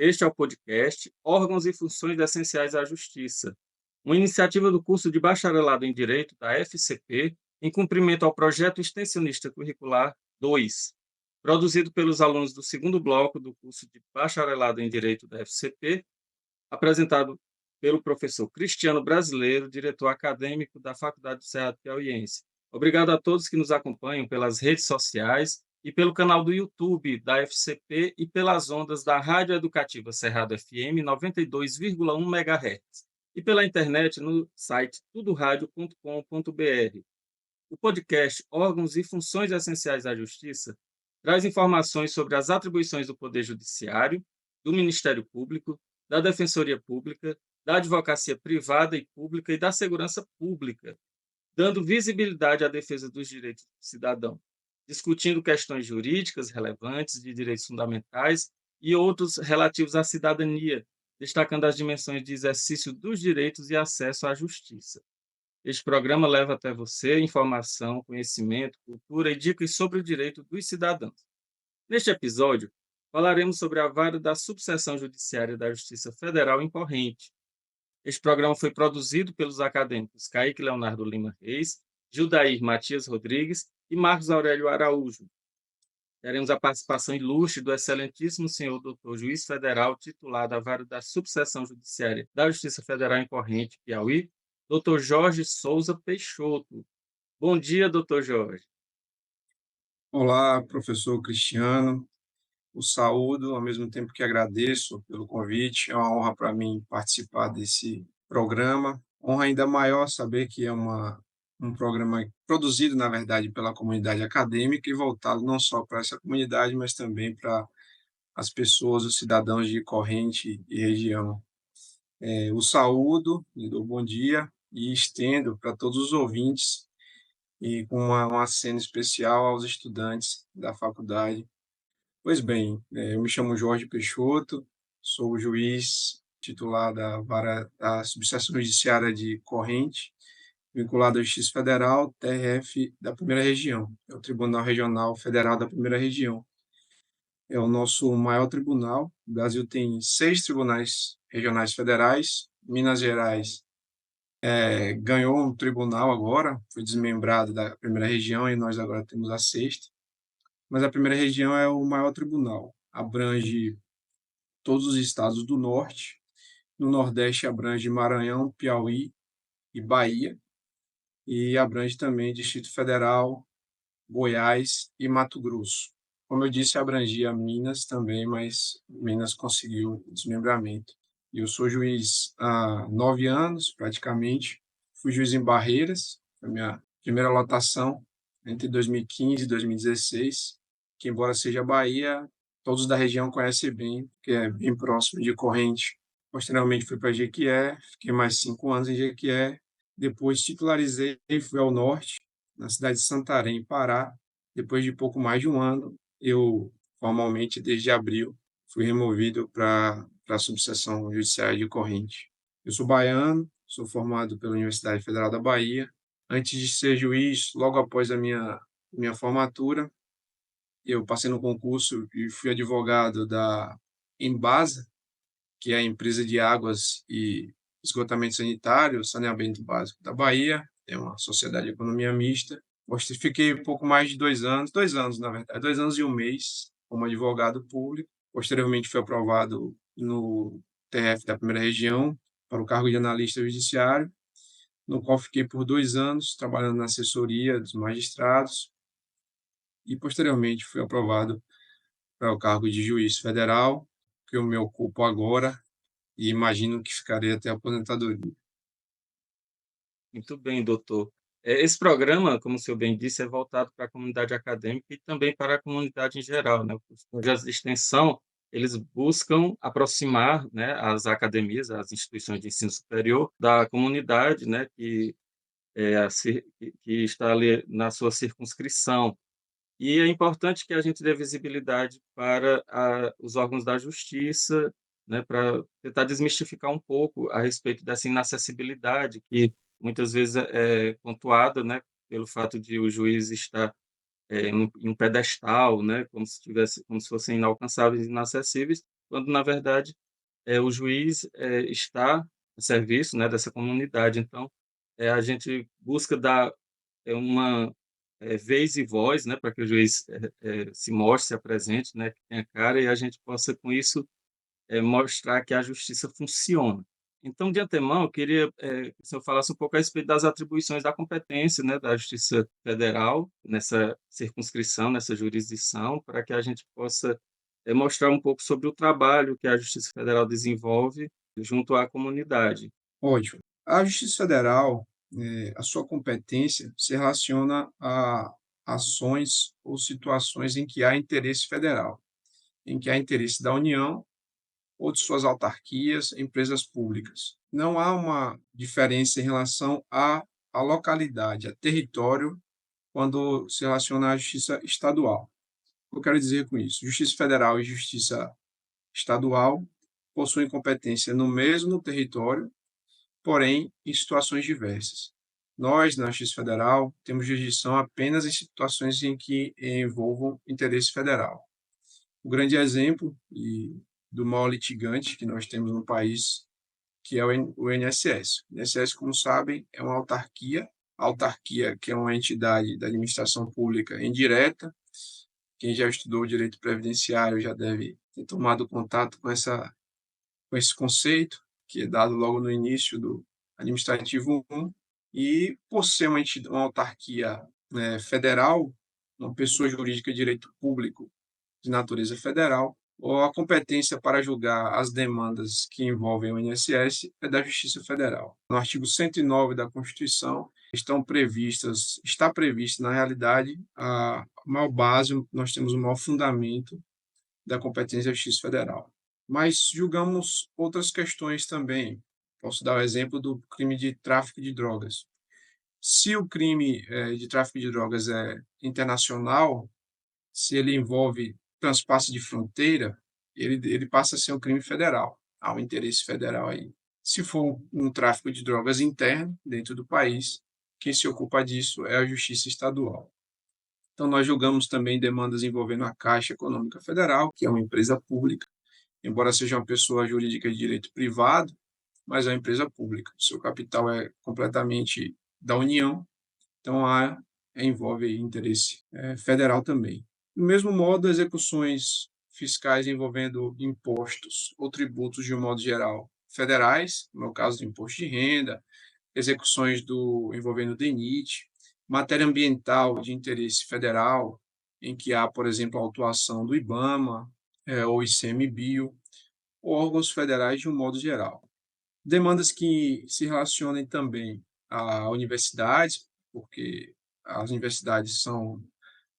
Este é o podcast Órgãos e Funções Essenciais à Justiça, uma iniciativa do curso de Bacharelado em Direito da FCP, em cumprimento ao projeto extensionista curricular 2, produzido pelos alunos do segundo bloco do curso de Bacharelado em Direito da FCP, apresentado pelo professor Cristiano Brasileiro, diretor acadêmico da Faculdade do Cerrado Piauiense. Obrigado a todos que nos acompanham pelas redes sociais e pelo canal do YouTube da FCP e pelas ondas da Rádio Educativa Cerrado FM 92,1 MHz e pela internet no site tudoradio.com.br. O podcast Órgãos e Funções Essenciais à Justiça traz informações sobre as atribuições do Poder Judiciário, do Ministério Público, da Defensoria Pública, da Advocacia Privada e Pública e da Segurança Pública, dando visibilidade à defesa dos direitos do cidadão, discutindo questões jurídicas relevantes de direitos fundamentais e outros relativos à cidadania, destacando as dimensões de exercício dos direitos e acesso à justiça. Este programa leva até você informação, conhecimento, cultura e dicas sobre o direito dos cidadãos. Neste episódio, falaremos sobre a vara da Subseção Judiciária da Justiça Federal em Corrente. Este programa foi produzido pelos acadêmicos Kaique Leonardo Lima Reis, Gildair Matias Rodrigues e Marcos Aurélio Araújo. Teremos a participação ilustre do excelentíssimo senhor doutor juiz federal titular da vara da Subseção Judiciária da Justiça Federal em Corrente, Piauí, doutor Jorge Souza Peixoto. Bom dia, doutor Jorge. Olá, professor Cristiano. O saúdo, ao mesmo tempo que agradeço pelo convite. É uma honra para mim participar desse programa. Honra ainda maior saber que é um programa produzido, na verdade, pela comunidade acadêmica e voltado não só para essa comunidade, mas também para as pessoas, os cidadãos de Corrente e região. O saúdo, lhe dou bom dia e estendo para todos os ouvintes e com uma cena especial aos estudantes da faculdade. Pois bem, eu me chamo Jorge Peixoto, sou juiz titular da vara da Subseção Judiciária de Corrente, vinculado à Justiça Federal, TRF da Primeira Região, é o Tribunal Regional Federal da Primeira Região. É o nosso maior tribunal. O Brasil tem 6 tribunais regionais federais. Minas Gerais ganhou um tribunal agora, foi desmembrado da Primeira Região e nós agora temos a 6ª. Mas a Primeira Região é o maior tribunal, abrange todos os estados do norte, no nordeste abrange Maranhão, Piauí e Bahia, e abrange também Distrito Federal, Goiás e Mato Grosso. Como eu disse, abrangia Minas também, mas Minas conseguiu o desmembramento. E eu sou juiz há 9 anos, praticamente. Fui juiz em Barreiras, foi a minha primeira lotação entre 2015 e 2016, que embora seja Bahia, todos da região conhecem bem, porque é bem próximo de Corrente. Posteriormente fui para Jequié, fiquei mais 5 anos em Jequié. Depois titularizei e fui ao norte, na cidade de Santarém, Pará. Depois de pouco mais de um ano, eu formalmente, desde abril, fui removido para a subseção judiciária de Corrente. Eu sou baiano, sou formado pela Universidade Federal da Bahia. Antes de ser juiz, logo após a minha formatura, eu passei no concurso e fui advogado da Embasa, que é a empresa de águas e esgotamento sanitário, saneamento básico da Bahia, é uma sociedade de economia mista. Fiquei um pouco mais de 2 anos na verdade, 2 anos e um mês como advogado público. Posteriormente fui aprovado no TRF da Primeira Região para o cargo de analista judiciário, no qual fiquei por 2 anos trabalhando na assessoria dos magistrados e posteriormente fui aprovado para o cargo de juiz federal, que eu me ocupo agora e imagino que ficarei até a aposentadoria. Muito bem, doutor. Esse programa, como o senhor bem disse, é voltado para a comunidade acadêmica e também para a comunidade em geral, né? Os projetos de extensão, eles buscam aproximar, né, as academias, as instituições de ensino superior da comunidade, né, que está ali na sua circunscrição. E é importante que a gente dê visibilidade para os órgãos da justiça, né, para tentar desmistificar um pouco a respeito dessa inacessibilidade que muitas vezes é pontuada, né, pelo fato de o juiz estar em um pedestal, né, como se fossem inalcançáveis e inacessíveis, quando na verdade, o juiz, está a serviço, né, dessa comunidade. Então, a gente busca dar, uma, vez e voz, né, para que o juiz, se mostre, se apresente, né, que tenha cara e a gente possa com isso, mostrar que a justiça funciona. Então, de antemão, eu queria, que o senhor falasse um pouco a respeito das atribuições da competência, né, da Justiça Federal nessa circunscrição, nessa jurisdição, para que a gente possa, mostrar um pouco sobre o trabalho que a Justiça Federal desenvolve junto à comunidade. Ótimo. A Justiça Federal, a sua competência se relaciona a ações ou situações em que há interesse federal, em que há interesse da União ou de suas autarquias, empresas públicas. Não há uma diferença em relação à localidade, a território, quando se relaciona à justiça estadual. O que eu quero dizer com isso? Justiça federal e justiça estadual possuem competência no mesmo território, porém em situações diversas. Nós, na Justiça Federal, temos jurisdição apenas em situações em que envolvam interesse federal. O grande exemplo do maior litigante que nós temos no país, que é o INSS. O INSS, como sabem, é uma autarquia, a autarquia que é uma entidade da administração pública indireta. Quem já estudou direito previdenciário já deve ter tomado contato com esse conceito, que é dado logo no início do administrativo 1, e por ser uma autarquia, federal, uma pessoa jurídica de direito público de natureza federal, ou a competência para julgar as demandas que envolvem o INSS é da Justiça Federal. No artigo 109 da Constituição está prevista, na realidade, a maior base, nós temos o maior fundamento da competência da Justiça Federal. Mas julgamos outras questões também. Posso dar o exemplo do crime de tráfico de drogas. Se o crime de tráfico de drogas é internacional, se ele envolve transpasse de fronteira, ele passa a ser um crime federal. Há um interesse federal aí. Se for um tráfico de drogas interno, dentro do país, quem se ocupa disso é a Justiça Estadual. Então, nós julgamos também demandas envolvendo a Caixa Econômica Federal, que é uma empresa pública, embora seja uma pessoa jurídica de direito privado, mas é uma empresa pública. Seu capital é completamente da União, então envolve interesse federal também. Do mesmo modo, execuções fiscais envolvendo impostos ou tributos de um modo geral federais, no caso do imposto de renda, execuções envolvendo DENIT, matéria ambiental de interesse federal, em que há, por exemplo, a autuação do IBAMA, ou ICMBio, ou órgãos federais de um modo geral. Demandas que se relacionem também a universidades, porque as universidades são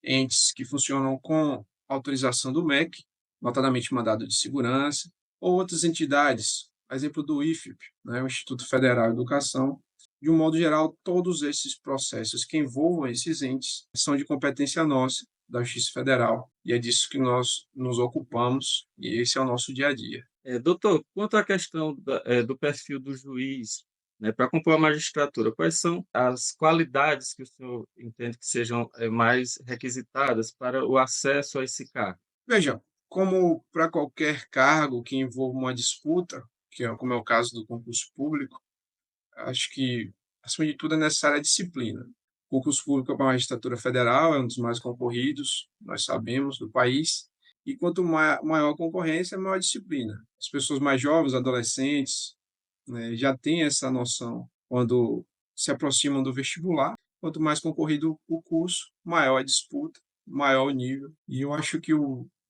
entes que funcionam com autorização do MEC, notadamente mandado de segurança, ou outras entidades, a exemplo do IFEP, né, o Instituto Federal de Educação. De um modo geral, todos esses processos que envolvam esses entes são de competência nossa, da Justiça Federal, e é disso que nós nos ocupamos, e esse é o nosso dia a dia. Doutor, quanto à questão do perfil do juiz, né, para compor a magistratura, quais são as qualidades que o senhor entende que sejam mais requisitadas para o acesso a esse cargo? Veja, como para qualquer cargo que envolva uma disputa, como é o caso do concurso público, acho que, acima de tudo, é necessária a disciplina. O concurso público para a magistratura federal é um dos mais concorridos, nós sabemos, do país, e quanto maior a concorrência, maior a disciplina. As pessoas mais jovens, adolescentes, né, já têm essa noção quando se aproximam do vestibular. Quanto mais concorrido o curso, maior a disputa, maior o nível. E eu acho que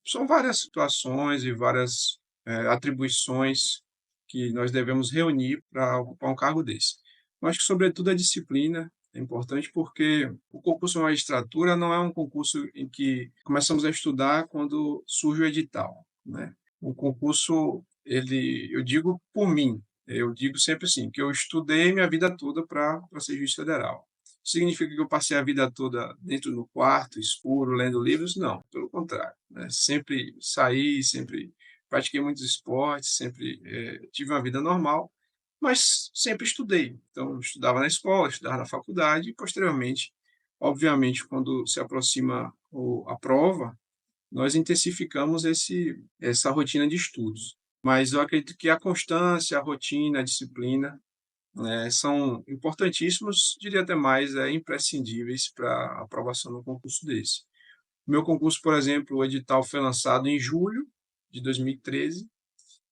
são várias situações e várias atribuições que nós devemos reunir para ocupar um cargo desse. Eu acho que, sobretudo, a disciplina é importante porque o concurso de magistratura não é um concurso em que começamos a estudar quando surge o edital, né? O concurso, eu digo por mim, eu digo sempre assim, que eu estudei minha vida toda para ser juiz federal. Significa que eu passei a vida toda dentro do quarto, escuro, lendo livros? Não, pelo contrário, né? Sempre saí, sempre pratiquei muitos esportes, sempre tive uma vida normal, mas sempre estudei. Então, eu estudava na escola, estudava na faculdade e, posteriormente, obviamente, quando se aproxima a prova, nós intensificamos essa rotina de estudos. Mas eu acredito que a constância, a rotina, a disciplina, são importantíssimos, diria até mais, imprescindíveis para a aprovação no concurso desse. O meu concurso, por exemplo, o edital foi lançado em julho de 2013,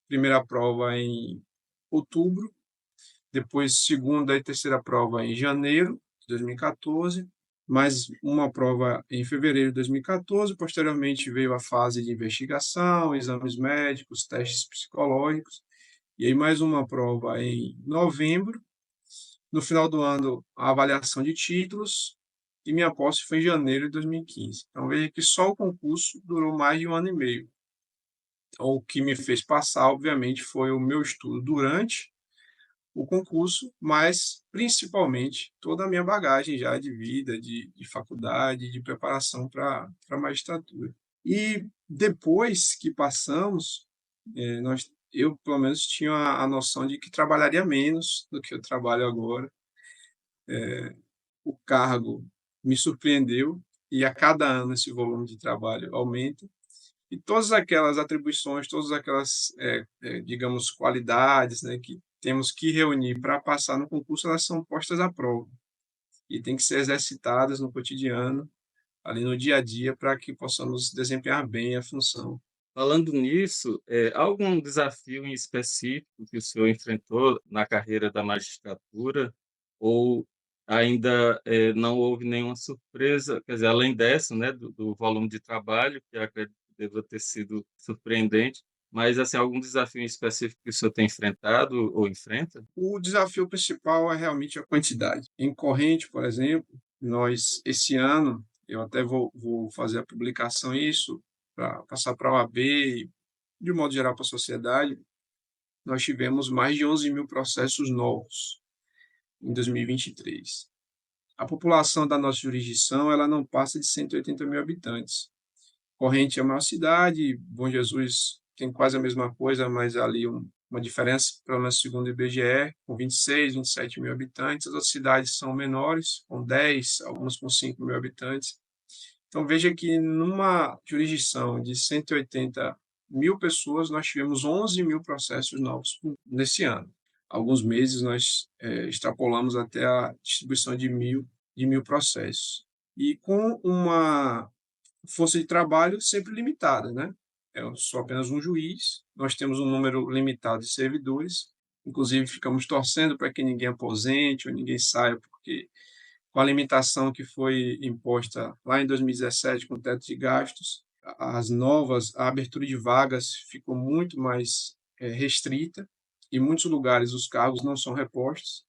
primeira prova em outubro, depois segunda e terceira prova em janeiro de 2014, mais uma prova em fevereiro de 2014, posteriormente veio a fase de investigação, exames médicos, testes psicológicos, e aí mais uma prova em novembro. No final do ano, a avaliação de títulos, e minha posse foi em janeiro de 2015. Então veja que só o concurso durou mais de um ano e meio. Então, o que me fez passar, obviamente, foi o meu estudo durante o concurso, mas principalmente toda a minha bagagem já de vida, de faculdade, de preparação para a magistratura. E depois que passamos, eu pelo menos tinha a noção de que trabalharia menos do que eu trabalho agora. O cargo me surpreendeu e a cada ano esse volume de trabalho aumenta. E todas aquelas atribuições, todas aquelas, digamos, qualidades, né, que temos que reunir para passar no concurso, elas são postas à prova e têm que ser exercitadas no cotidiano, ali no dia a dia, para que possamos desempenhar bem a função. Falando nisso, há algum desafio em específico que o senhor enfrentou na carreira da magistratura ou ainda, não houve nenhuma surpresa, quer dizer, além dessa, né, do volume de trabalho, que eu acredito que deva ter sido surpreendente, mas, assim, algum desafio em específico que o senhor tem enfrentado ou enfrenta? O desafio principal é realmente a quantidade. Em corrente, por exemplo, nós, esse ano, eu até vou fazer a publicação isso, para passar para a OAB e, de um modo geral, para a sociedade, nós tivemos mais de 11 mil processos novos em 2023. A população da nossa jurisdição ela não passa de 180 mil habitantes. Corrente é a maior cidade, Bom Jesus tem quase a mesma coisa, mas ali uma diferença, pelo menos segundo o IBGE, com 26, 27 mil habitantes. As outras cidades são menores, com 10, algumas com 5 mil habitantes. Então veja que numa jurisdição de 180 mil pessoas, nós tivemos 11 mil processos novos nesse ano. Alguns meses nós extrapolamos até a distribuição de mil processos. E com uma força de trabalho sempre limitada, né? Eu sou apenas um juiz, nós temos um número limitado de servidores, inclusive ficamos torcendo para que ninguém aposente ou ninguém saia, porque com a limitação que foi imposta lá em 2017 com o teto de gastos, a abertura de vagas ficou muito mais restrita, em muitos lugares os cargos não são repostos,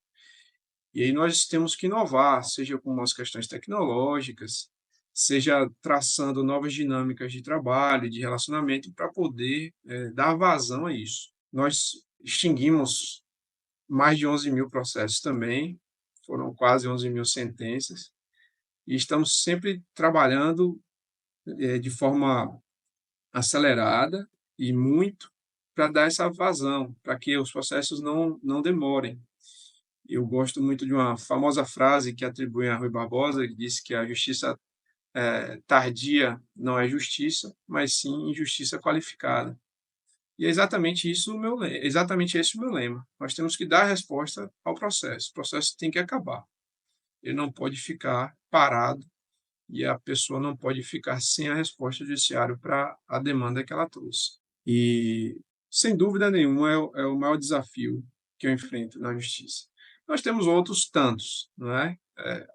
e aí nós temos que inovar, seja com as questões tecnológicas, seja traçando novas dinâmicas de trabalho, de relacionamento, para poder dar vazão a isso. Nós extinguimos mais de 11 mil processos também, foram quase 11 mil sentenças, e estamos sempre trabalhando de forma acelerada e muito para dar essa vazão, para que os processos não demorem. Eu gosto muito de uma famosa frase que atribuem a Rui Barbosa, que disse que a justiça tardia não é justiça, mas sim injustiça qualificada. E é exatamente isso exatamente esse o meu lema. Nós temos que dar resposta ao processo. O processo tem que acabar. Ele não pode ficar parado e a pessoa não pode ficar sem a resposta do judiciário para a demanda que ela trouxe. E, sem dúvida nenhuma, é o maior desafio que eu enfrento na justiça. Nós temos outros tantos, não é?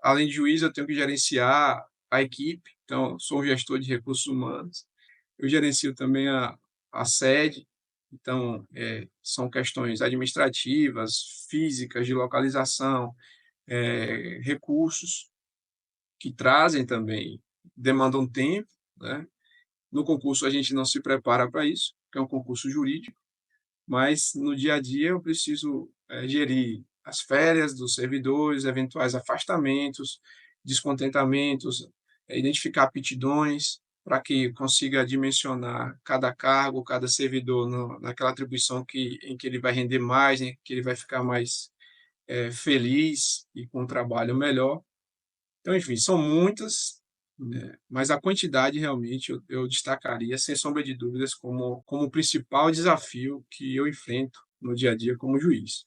Além de juiz, eu tenho que gerenciar a equipe, então, sou um gestor de recursos humanos. Eu gerencio também a sede, então, são questões administrativas, físicas, de localização, recursos que trazem também, demandam tempo, né? No concurso a gente não se prepara para isso, porque é um concurso jurídico, mas no dia a dia eu preciso gerir as férias dos servidores, eventuais afastamentos, descontentamentos, identificar aptidões para que consiga dimensionar cada cargo, cada servidor naquela atribuição em que ele vai render mais, em que ele vai ficar mais feliz e com um trabalho melhor. Então, enfim, são muitas. Mas a quantidade realmente eu destacaria, sem sombra de dúvidas, como o principal desafio que eu enfrento no dia a dia como juiz.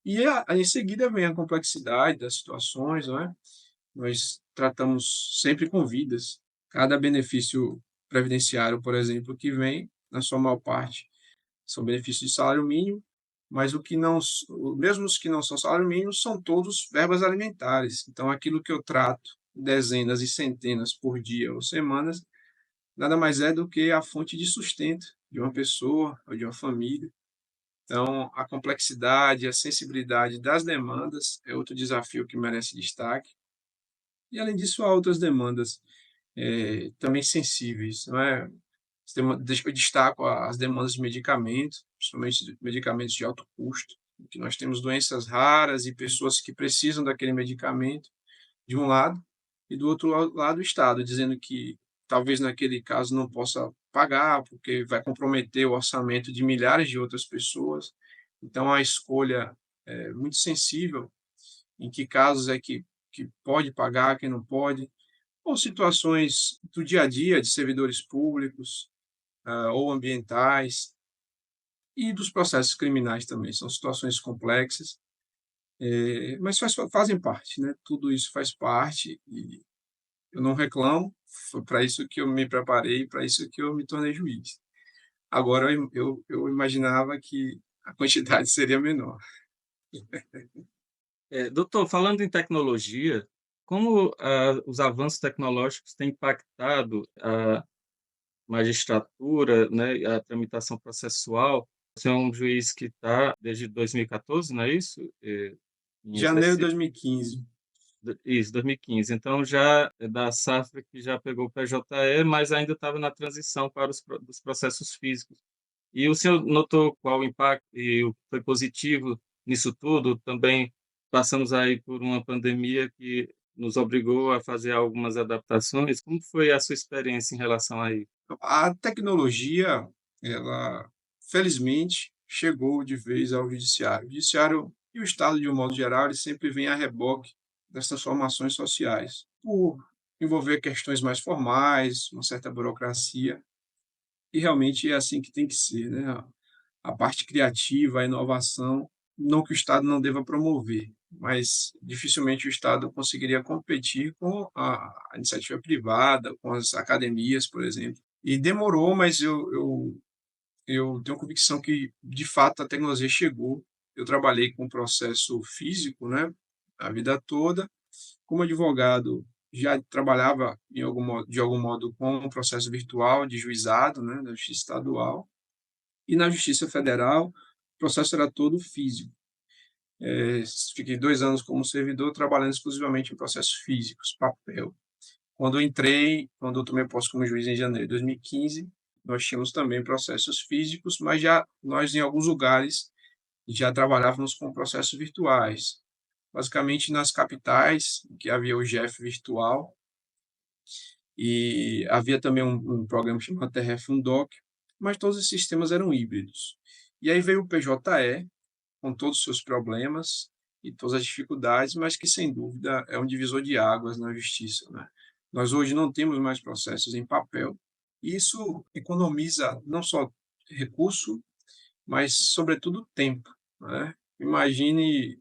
E em seguida vem a complexidade das situações, não é? Nós tratamos sempre com vidas. Cada benefício previdenciário, por exemplo, que vem, na sua maior parte, são benefícios de salário mínimo, mas o que não, mesmo os que não são salário mínimo são todos verbas alimentares. Então, aquilo que eu trato dezenas e centenas por dia ou semanas, nada mais é do que a fonte de sustento de uma pessoa ou de uma família. Então, a complexidade, a sensibilidade das demandas é outro desafio que merece destaque. E, além disso, há outras demandas também sensíveis, não é? Eu destaco as demandas de medicamentos, principalmente de medicamentos de alto custo, que nós temos doenças raras e pessoas que precisam daquele medicamento, de um lado, e do outro lado o Estado, dizendo que talvez naquele caso não possa pagar, porque vai comprometer o orçamento de milhares de outras pessoas. Então, a escolha é muito sensível em que casos é que pode pagar, quem não pode, ou situações do dia a dia de servidores públicos, ou ambientais, e dos processos criminais também. São situações complexas, mas fazem parte, né? Tudo isso faz parte e eu não reclamo. Foi para isso que eu me preparei, para isso que eu me tornei juiz. Agora eu imaginava que a quantidade seria menor. Doutor, falando em tecnologia, como, os avanços tecnológicos têm impactado a magistratura, né, e a tramitação processual? Você é um juiz que está desde 2014, não é isso? Em Janeiro de exercício? 2015. Isso, 2015. Então já é da safra que já pegou o PJE, mas ainda estava na transição para dos processos físicos. E o senhor notou qual o impacto e o que foi positivo nisso tudo? Também passamos aí por uma pandemia que nos obrigou a fazer algumas adaptações. Como foi a sua experiência em relação a isso? A tecnologia, ela felizmente chegou de vez ao judiciário. O judiciário e o Estado, de um modo geral, ele sempre vem a reboque das transformações sociais, por envolver questões mais formais, uma certa burocracia, e realmente é assim que tem que ser, né? A parte criativa, a inovação, não que o Estado não deva promover, mas dificilmente o Estado conseguiria competir com a iniciativa privada, com as academias, por exemplo. E demorou, mas eu tenho convicção que, de fato, a tecnologia chegou. Eu trabalhei com processo físico, né, a vida toda. Como advogado, já trabalhava de algum modo com um processo virtual de juizado, né, da Justiça Estadual. E na Justiça Federal, o processo era todo físico. Eh, Fiquei 2 anos como servidor, trabalhando exclusivamente em processos físicos, papel. Quando eu tomei posse como juiz em janeiro de 2015, nós tínhamos também processos físicos, mas já nós, em alguns lugares, já trabalhávamos com processos virtuais. Basicamente, nas capitais, que havia o GF virtual, e havia também um programa chamado TRF-Undoc, mas todos esses sistemas eram híbridos. E aí veio o PJE, com todos os seus problemas e todas as dificuldades, mas que, sem dúvida, é um divisor de águas na justiça, né? Nós hoje não temos mais processos em papel, e isso economiza não só recurso, mas, sobretudo, tempo, né? Imagine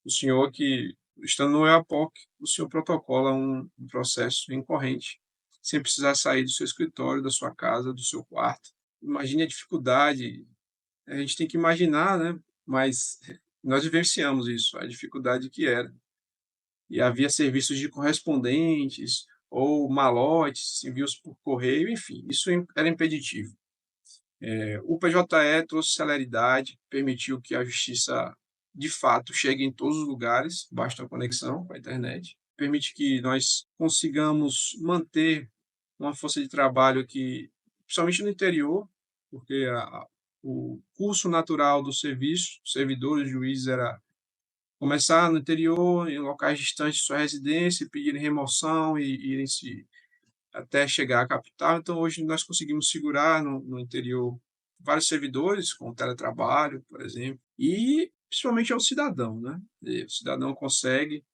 o senhor que, estando no EAPOC, o senhor protocola um processo em corrente, sem precisar sair do seu escritório, da sua casa, do seu quarto. Imagine a dificuldade, a gente tem que imaginar, né? Mas nós vivenciamos isso, a dificuldade que era. E havia serviços de correspondentes ou malotes, envios por correio, enfim, isso era impeditivo. O PJE trouxe celeridade, permitiu que a justiça, de fato, chegue em todos os lugares, basta a conexão com a internet. Permite que nós consigamos manter uma força de trabalho que, principalmente no interior, porque o curso natural do serviço, servidores, juízes, era começar no interior, em locais distantes de sua residência, pedirem remoção e irem se até chegar à capital. Então, hoje nós conseguimos segurar no interior vários servidores com teletrabalho, por exemplo, e principalmente ao cidadão, né? O cidadão consegue,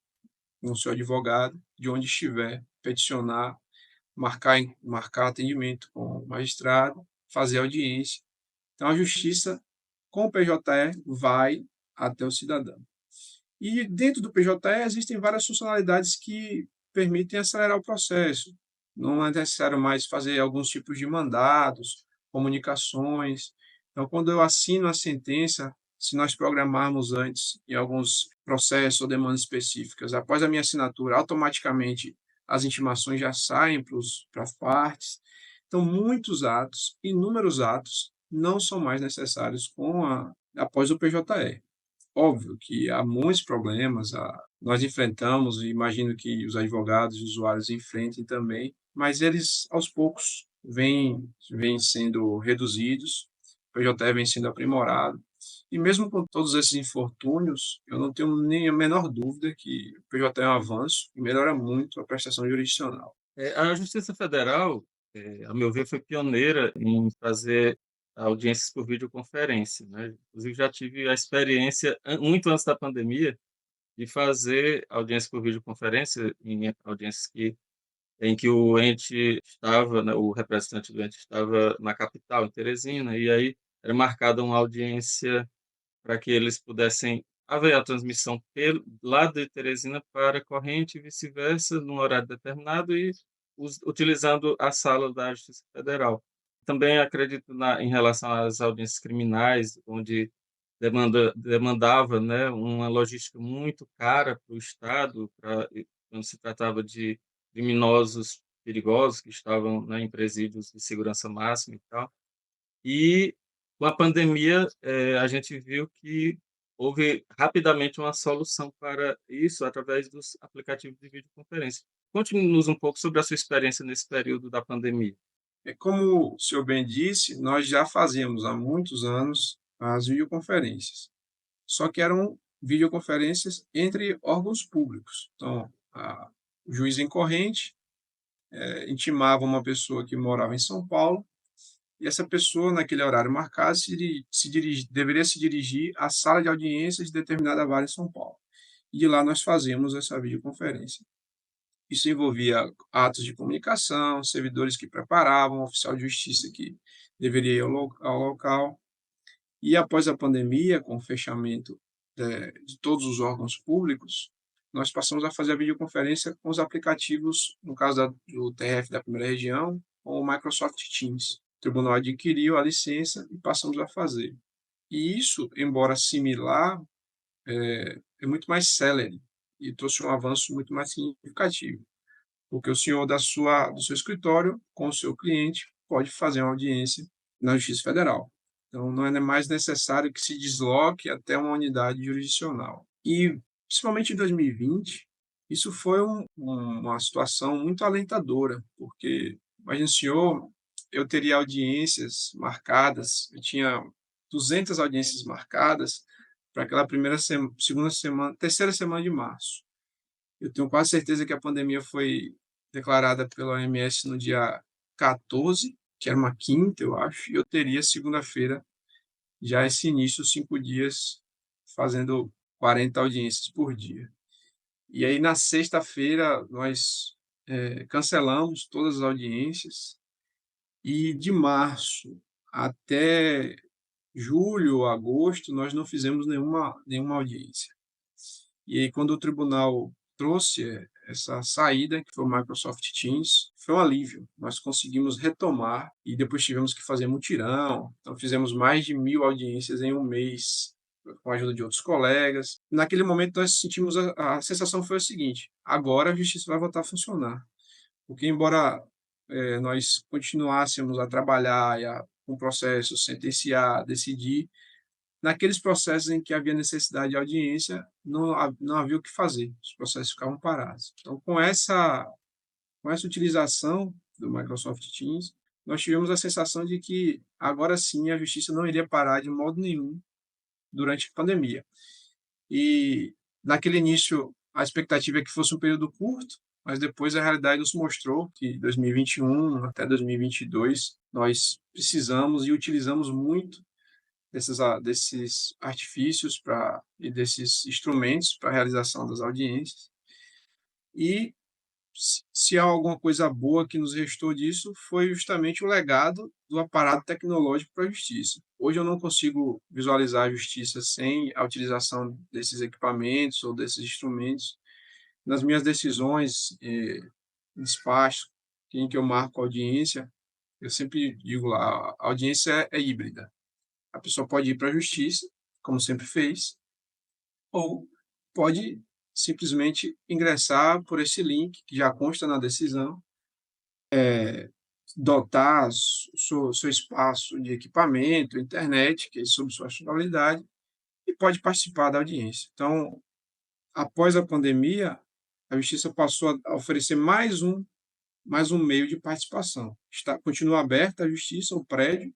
com o seu advogado, de onde estiver, peticionar marcar atendimento com o magistrado, fazer audiência. Então, a justiça, com o PJE, vai até o cidadão. E dentro do PJE existem várias funcionalidades que permitem acelerar o processo. Não é necessário mais fazer alguns tipos de mandados, comunicações. Então, quando eu assino a sentença, se nós programarmos antes em alguns processos ou demandas específicas, após a minha assinatura, automaticamente as intimações já saem para as partes. Então, muitos atos, inúmeros atos, não são mais necessários após o PJE. Óbvio que há muitos problemas, nós enfrentamos e imagino que os advogados e usuários enfrentem também, mas eles, aos poucos, vêm sendo reduzidos, o PJE vem sendo aprimorado, e mesmo com todos esses infortúnios, eu não tenho nem a menor dúvida que o PJE é um avanço e melhora muito a prestação jurisdicional. A Justiça Federal, a meu ver, foi pioneira em fazer audiências por videoconferência, né. Inclusive já tive a experiência muito antes da pandemia, de fazer audiência por videoconferência em audiências em que o ente estava, né, o representante do ente estava na capital, em Teresina, e aí era marcada uma audiência para que eles pudessem haver a transmissão lá de Teresina para Corrente e vice-versa, num horário determinado e utilizando a sala da Justiça Federal. Também acredito em relação às audiências criminais, onde demandava, né, uma logística muito cara para o Estado, quando se tratava de criminosos perigosos que estavam, né, em presídios de segurança máxima e tal. E com a pandemia, a gente viu que houve rapidamente uma solução para isso através dos aplicativos de videoconferência. Conte-nos um pouco sobre a sua experiência nesse período da pandemia. É como o senhor bem disse, nós já fazíamos há muitos anos as videoconferências. Só que eram videoconferências entre órgãos públicos. Então, o juiz em corrente intimava uma pessoa que morava em São Paulo e essa pessoa, naquele horário marcado, deveria se dirigir à sala de audiências de determinada vara em São Paulo. E de lá nós fazíamos essa videoconferência. Isso envolvia atos de comunicação, servidores que preparavam, oficial de justiça que deveria ir ao local. E após a pandemia, com o fechamento de todos os órgãos públicos, nós passamos a fazer a videoconferência com os aplicativos, no caso do TRF da primeira região, com o Microsoft Teams. O tribunal adquiriu a licença e passamos a fazer. E isso, embora similar, é muito mais célere e trouxe um avanço muito mais significativo, porque o senhor do seu escritório, com o seu cliente, pode fazer uma audiência na Justiça Federal. Então, não é mais necessário que se desloque até uma unidade jurisdicional. E, principalmente em 2020, isso foi uma situação muito alentadora, porque, imagine o senhor, eu teria audiências marcadas, eu tinha 200 audiências marcadas para aquela segunda semana, terceira semana de março. Eu tenho quase certeza que a pandemia foi declarada pela OMS no dia 14, que era uma quinta, eu acho, e eu teria segunda-feira já esse início, 5 dias, fazendo 40 audiências por dia. E aí, na sexta-feira, nós cancelamos todas as audiências, e de março até julho, agosto, nós não fizemos nenhuma audiência. E aí, quando o tribunal trouxe essa saída, que foi o Microsoft Teams, foi um alívio. Nós conseguimos retomar e depois tivemos que fazer mutirão. Então, fizemos mais de 1.000 audiências em um mês, com a ajuda de outros colegas. Naquele momento, nós sentimos a sensação foi a seguinte: agora a justiça vai voltar a funcionar. Porque, embora nós continuássemos a trabalhar com o processo, sentenciar, decidir, naqueles processos em que havia necessidade de audiência, não havia o que fazer, os processos ficavam parados. Então, com essa utilização do Microsoft Teams, nós tivemos a sensação de que agora sim a justiça não iria parar de modo nenhum durante a pandemia. E naquele início a expectativa é que fosse um período curto, mas depois a realidade nos mostrou que 2021 até 2022 nós precisamos e utilizamos muito desses artifícios e desses instrumentos para a realização das audiências. E se há alguma coisa boa que nos restou disso, foi justamente o legado do aparato tecnológico para a justiça. Hoje eu não consigo visualizar a justiça sem a utilização desses equipamentos ou desses instrumentos nas minhas decisões, despacho, em que eu marco audiência. Eu sempre digo lá, a audiência é híbrida. A pessoa pode ir para a justiça, como sempre fez, ou pode simplesmente ingressar por esse link que já consta na decisão, dotar seu espaço de equipamento, internet, que é sob sua responsabilidade, e pode participar da audiência. Então, após a pandemia, a justiça passou a oferecer mais um meio de participação. Continua aberta a justiça, o prédio,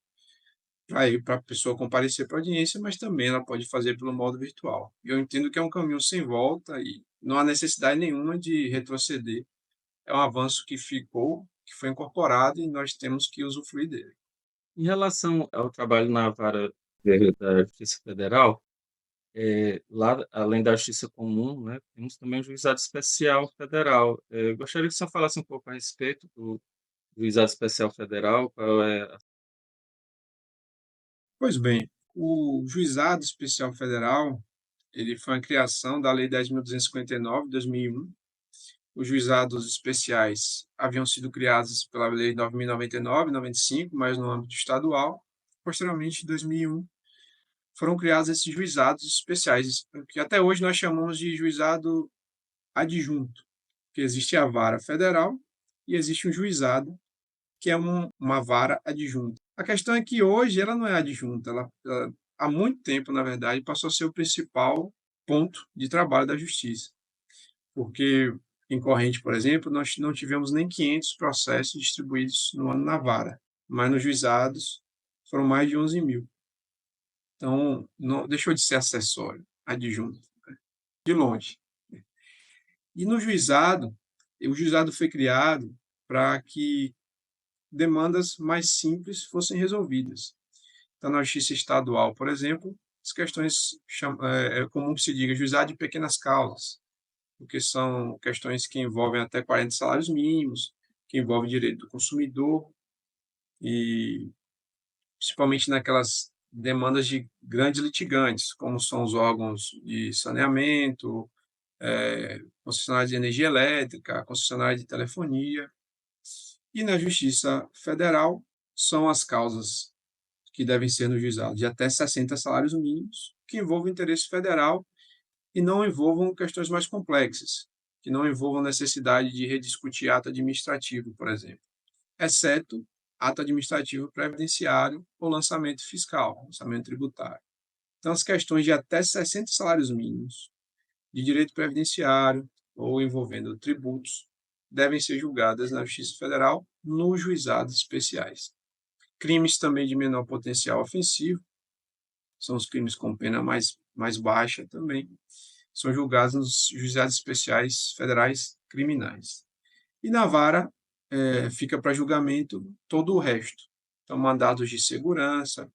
para a pessoa comparecer para a audiência, mas também ela pode fazer pelo modo virtual. Eu entendo que é um caminho sem volta e não há necessidade nenhuma de retroceder. É um avanço que ficou, que foi incorporado e nós temos que usufruir dele. Em relação ao trabalho na vara da Justiça Federal, lá, além da Justiça Comum, né, temos também o Juizado Especial Federal. Gostaria que o senhor falasse um pouco a respeito do Juizado Especial Federal, qual é. Pois bem, o Juizado Especial Federal, ele foi uma criação da Lei 10.259, de 2001. Os juizados especiais haviam sido criados pela Lei 9.099, 95, mas no âmbito estadual. Posteriormente, em 2001, foram criados esses juizados especiais, que até hoje nós chamamos de juizado adjunto, que existe a vara federal e existe um juizado, que é uma vara adjunta. A questão é que hoje ela não é adjunta, ela há muito tempo, na verdade, passou a ser o principal ponto de trabalho da justiça, porque em corrente, por exemplo, nós não tivemos nem 500 processos distribuídos no ano na vara, mas nos juizados foram mais de 11.000. Então, não deixou de ser acessório, adjunto, né? De longe. E no juizado, o juizado foi criado para que demandas mais simples fossem resolvidas. Então, na justiça estadual, por exemplo, as questões, é comum que se diga juizado de pequenas causas, porque são questões que envolvem até 40 salários mínimos, que envolvem direito do consumidor, e principalmente naquelas demandas de grandes litigantes, como são os órgãos de saneamento, concessionária de energia elétrica, concessionária de telefonia. E na Justiça Federal são as causas que devem ser no juizado de até 60 salários mínimos, que envolvam interesse federal e não envolvam questões mais complexas, que não envolvam necessidade de rediscutir ato administrativo, por exemplo, exceto ato administrativo previdenciário ou lançamento fiscal, lançamento tributário. Então, as questões de até 60 salários mínimos, de direito previdenciário ou envolvendo tributos, devem ser julgadas na Justiça Federal nos juizados especiais. Crimes também de menor potencial ofensivo, são os crimes com pena mais baixa também, são julgados nos juizados especiais federais criminais. E na vara fica para julgamento todo o resto. Então, mandados de segurança,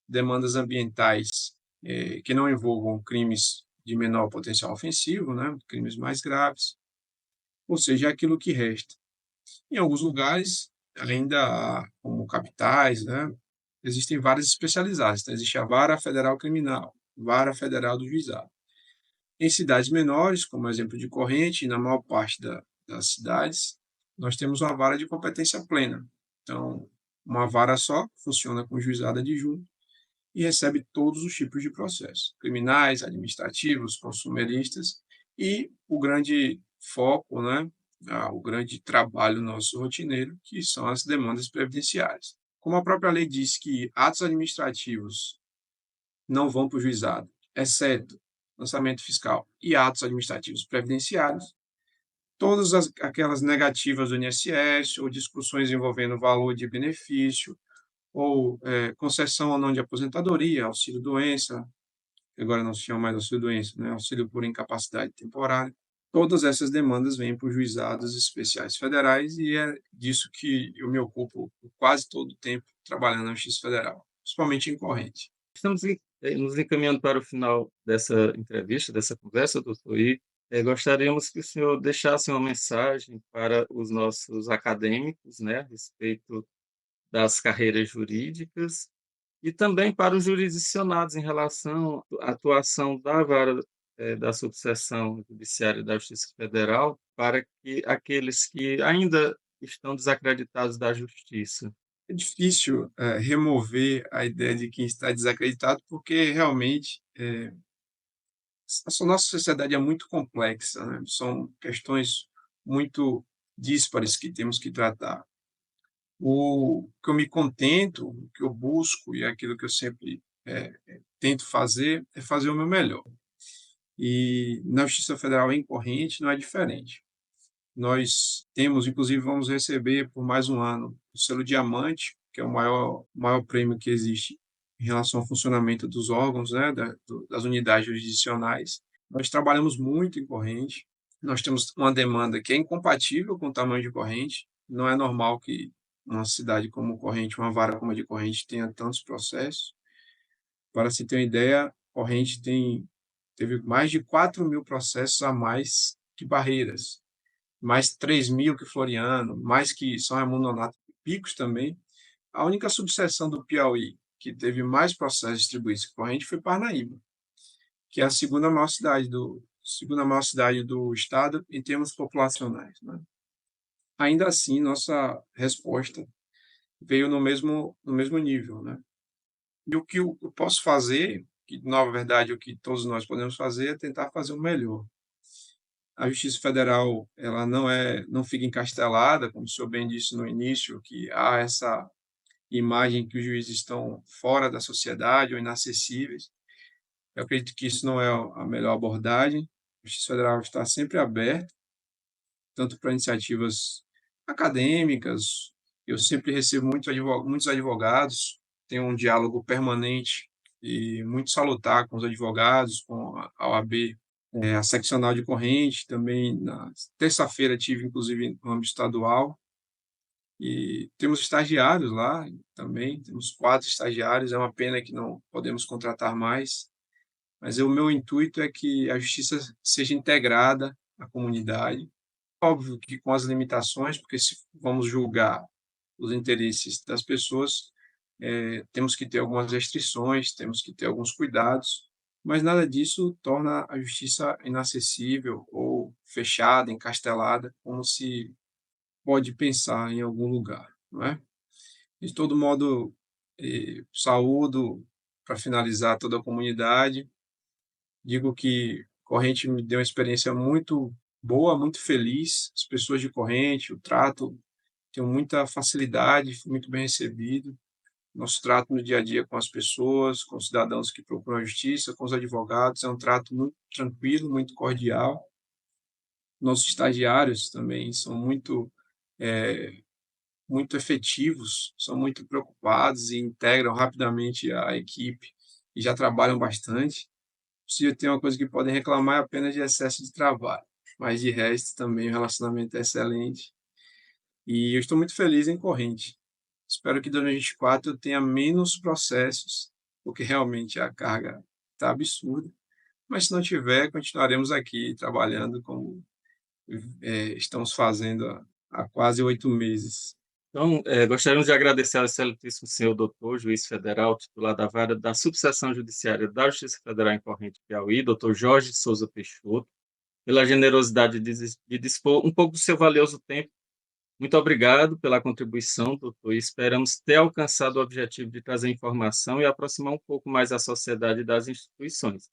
demandas ambientais que não envolvam crimes de menor potencial ofensivo, né, crimes mais graves, ou seja, aquilo que resta. Em alguns lugares, ainda como capitais, né, existem várias especializadas. Então, existe a Vara Federal Criminal, Vara Federal do Juizado. Em cidades menores, como exemplo de Corrente, e na maior parte das cidades, nós temos uma vara de competência plena. Então, uma vara só funciona com juizado adjunto e recebe todos os tipos de processos, criminais, administrativos, consumeristas, e o grande foco, né, o grande trabalho nosso rotineiro, que são as demandas previdenciárias. Como a própria lei diz que atos administrativos não vão para o juizado, exceto lançamento fiscal e atos administrativos previdenciários, todas aquelas negativas do INSS ou discussões envolvendo valor de benefício ou concessão ou não de aposentadoria, auxílio-doença, agora não se chama mais auxílio-doença, né? Auxílio por incapacidade temporária. Todas essas demandas vêm para os juizados especiais federais e é disso que eu me ocupo quase todo o tempo trabalhando na Justiça Federal, principalmente em corrente. Estamos nos encaminhando para o final dessa entrevista, dessa conversa, doutor, e Gostaríamos que o senhor deixasse uma mensagem para os nossos acadêmicos, né, a respeito das carreiras jurídicas e também para os jurisdicionados em relação à atuação da vara, da subseção judiciária da Justiça Federal, para que aqueles que ainda estão desacreditados da justiça. É difícil, remover a ideia de quem está desacreditado, porque realmente, a nossa sociedade é muito complexa, né, são questões muito díspares que temos que tratar. O que eu me contento, o que eu busco e é aquilo que eu sempre, tento fazer, é fazer o meu melhor. E na Justiça Federal em corrente não é diferente. Nós temos, inclusive, vamos receber por mais um ano o selo diamante, que é o maior prêmio que existe em relação ao funcionamento dos órgãos, né, das unidades jurisdicionais. Nós trabalhamos muito em corrente, nós temos uma demanda que é incompatível com o tamanho de corrente, não é normal que uma cidade como Corrente, uma vara como a de Corrente, tenha tantos processos. Para se ter uma ideia, Corrente teve mais de 4.000 processos a mais que Barreiras, mais 3.000 que Floriano, mais que São Raimundo Nonato, Picos também. A única subseção do Piauí que teve mais processos distribuídos que Corrente foi Parnaíba, que é a segunda maior cidade do estado em termos populacionais, né? Ainda assim, nossa resposta veio no mesmo nível, né? E o que eu posso fazer, que na verdade o que todos nós podemos fazer é tentar fazer o melhor. A Justiça Federal, ela não fica encastelada, como o senhor bem disse no início, que há essa imagem que os juízes estão fora da sociedade ou inacessíveis. Eu acredito que isso não é a melhor abordagem. A Justiça Federal está sempre aberta, tanto para iniciativas acadêmicas. Eu sempre recebo muitos advogados, tenho um diálogo permanente e muito salutar com os advogados, com a OAB, a seccional de corrente. Também na terça-feira tive, inclusive, no âmbito estadual, e temos estagiários lá também, temos 4 estagiários. É uma pena que não podemos contratar mais, mas o meu intuito é que a justiça seja integrada à comunidade. Óbvio que com as limitações, porque se vamos julgar os interesses das pessoas, temos que ter algumas restrições, temos que ter alguns cuidados, mas nada disso torna a justiça inacessível ou fechada, encastelada, como se pode pensar em algum lugar, não é? De todo modo, saúdo, para finalizar, toda a comunidade. Digo que Corrente me deu uma experiência muito boa, muito feliz. As pessoas de Corrente, o trato, tenho muita facilidade, fui muito bem recebido. Nosso trato no dia a dia com as pessoas, com os cidadãos que procuram a justiça, com os advogados, é um trato muito tranquilo, muito cordial. Nossos estagiários também são muito efetivos, são muito preocupados e integram rapidamente a equipe e já trabalham bastante. Se tem uma coisa que podem reclamar é apenas de excesso de trabalho, mas de resto também o relacionamento é excelente. E eu estou muito feliz em Corrente. Espero que 2024 eu tenha menos processos, porque realmente a carga está absurda. Mas se não tiver, continuaremos aqui trabalhando como estamos fazendo há quase 8 meses. Então, gostaríamos de agradecer ao excelentíssimo senhor doutor, juiz federal, titular da vara da subseção judiciária da Justiça Federal em Corrente Piauí, doutor Jorge Souza Peixoto, pela generosidade de dispor um pouco do seu valioso tempo. Muito obrigado pela contribuição, doutor, e esperamos ter alcançado o objetivo de trazer informação e aproximar um pouco mais a sociedade das instituições.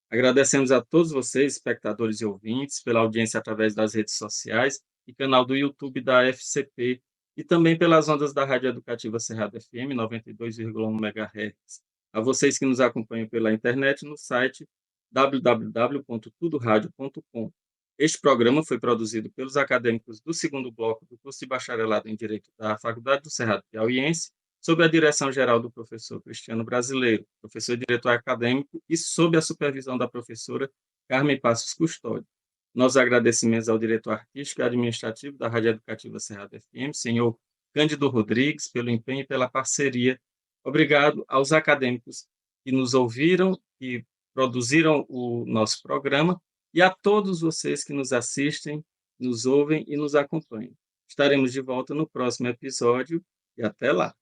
Agradecemos a todos vocês, espectadores e ouvintes, pela audiência através das redes sociais e canal do YouTube da FCP, e também pelas ondas da Rádio Educativa Cerrado FM 92,1 MHz. A vocês que nos acompanham pela internet no site www.tudoradio.com. Este programa foi produzido pelos acadêmicos do segundo bloco do curso de bacharelado em Direito da Faculdade do Cerrado Piauiense, sob a direção geral do professor Cristiano Brasileiro, professor e diretor acadêmico, e sob a supervisão da professora Carmen Passos Custódio. Nossos agradecimentos ao diretor artístico e administrativo da Rádio Educativa Cerrado FM, senhor Cândido Rodrigues, pelo empenho e pela parceria. Obrigado aos acadêmicos que nos ouviram e produziram o nosso programa, e a todos vocês que nos assistem, nos ouvem e nos acompanham. Estaremos de volta no próximo episódio e até lá.